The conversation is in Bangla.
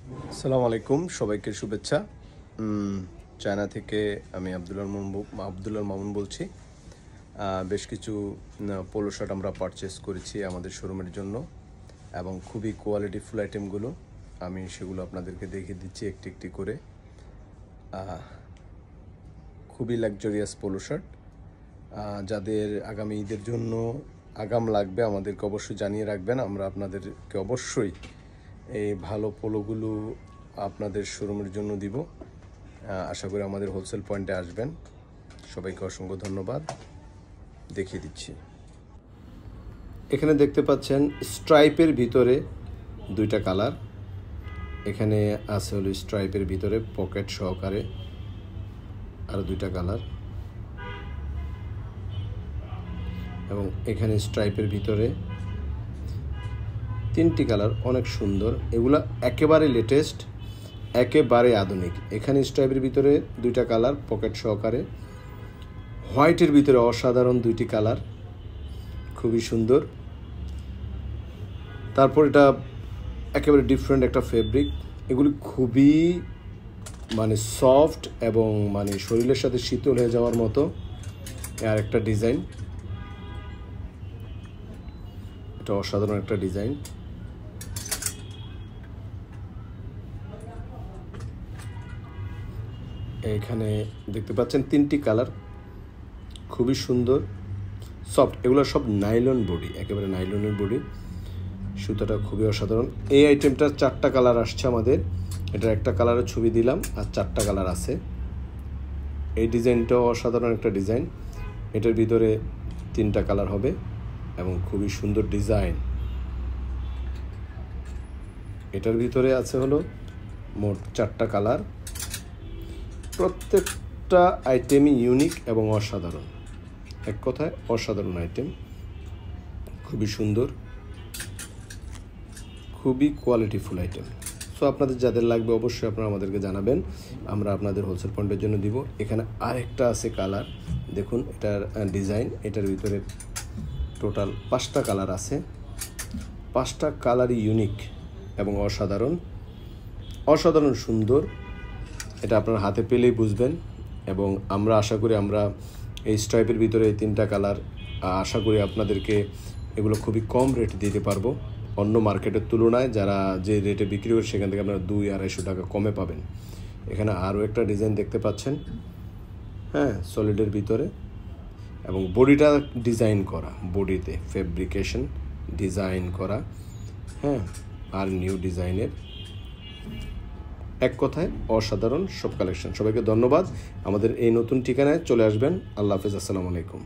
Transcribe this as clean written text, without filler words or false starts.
আসসালামু আলাইকুম, সবাইকে শুভেচ্ছা। চায়না থেকে আমি আব্দুল্লাহ মামুন বলছি। বেশ কিছু পোলো শার্ট আমরা পারচেস করেছি আমাদের শোরুমের জন্য, এবং খুবই কোয়ালিটিফুল আইটেমগুলো আমি সেগুলো আপনাদেরকে দেখিয়ে দিচ্ছি একটি একটি করে। খুবই লাক্সারিয়াস পোলো শার্ট। যাদের আগামী ঈদের জন্য আগাম লাগবে আমাদেরকে অবশ্যই জানিয়ে রাখবেন। আমরা আপনাদেরকে অবশ্যই এই ভালো পোলোগুলো আপনাদের শোরুমের জন্য দিব। আশা করি আমাদের হোলসেল পয়েন্টে আসবেন। সবাইকে অসংখ্য ধন্যবাদ। দেখিয়ে দিচ্ছি। এখানে দেখতে পাচ্ছেন স্ট্রাইপের ভিতরে দুইটা কালার। এখানে আছে হলো স্ট্রাইপের ভিতরে পকেট সহকারে আর দুইটা কালার, এবং এখানে স্ট্রাইপের ভিতরে তিনটি কালার। অনেক সুন্দর, এগুলো একেবারে লেটেস্ট, একেবারে আধুনিক। এখানে স্ট্রাইপের ভিতরে দুইটা কালার পকেট সহকারে, হোয়াইটের ভিতরে অসাধারণ দুইটি কালার, খুবই সুন্দর। তারপর এটা একেবারে ডিফারেন্ট একটা ফেব্রিক। এগুলি খুবই সফট এবং শরীরের সাথে শীতল হয়ে যাওয়ার মতো। আর একটা ডিজাইন, এটা অসাধারণ একটা ডিজাইন। এখানে দেখতে পাচ্ছেন তিনটি কালার, খুবই সুন্দর, সফট। এগুলো সব নাইলন বডি, একেবারে নাইলনের বডি। সুতাটা খুবই অসাধারণ। এই আইটেমটার চারটা কালার আসছে আমাদের। এটার একটা কালারের ছবি দিলাম, আর চারটা কালার আছে। এই ডিজাইনটাও অসাধারণ একটা ডিজাইন। এটার ভিতরে তিনটা কালার হবে এবং খুবই সুন্দর ডিজাইন। এটার ভিতরে আছে হলো মোট চারটা কালার। প্রত্যেকটা আইটেমই ইউনিক এবং অসাধারণ। এক কথায় অসাধারণ আইটেম, খুবই সুন্দর, খুবই কোয়ালিটিফুল আইটেম। সো আপনাদের যাদের লাগবে অবশ্যই আপনারা আমাদেরকে জানাবেন, আমরা আপনাদের হোলসেল পয়েন্টের জন্য দিব। এখানে আরেকটা আছে কালার, দেখুন এটার ডিজাইন। এটার ভিতরে টোটাল 5টা কালার আছে। 5টা কালারই ইউনিক এবং অসাধারণ, অসাধারণ সুন্দর। এটা আপনার হাতে পেলেই বুঝবেন। এবং আমরা আশা করি আমরা এই স্ট্রাইপের ভিতরে এই 3টা কালার আশা করি আপনাদেরকে এগুলো খুবই কম রেটে দিতে পারবো। অন্য মার্কেটের তুলনায় যারা যে রেটে বিক্রি করে সেখান থেকে আপনারা 200-250 টাকা কমে পাবেন। এখানে আরও একটা ডিজাইন দেখতে পাচ্ছেন, হ্যাঁ, সলিডের ভিতরে, এবং বডিটা ডিজাইন করা, বডিতে ফেব্রিকেশন ডিজাইন করা, হ্যাঁ, আর নিউ ডিজাইনের। এক কথায় অসাধারণ সব কালেকশন। সবাইকে ধন্যবাদ। আমাদের এই নতুন ঠিকানায় চলে আসবেন। আল্লাহ হাফেজ, আসসালামু আলাইকুম।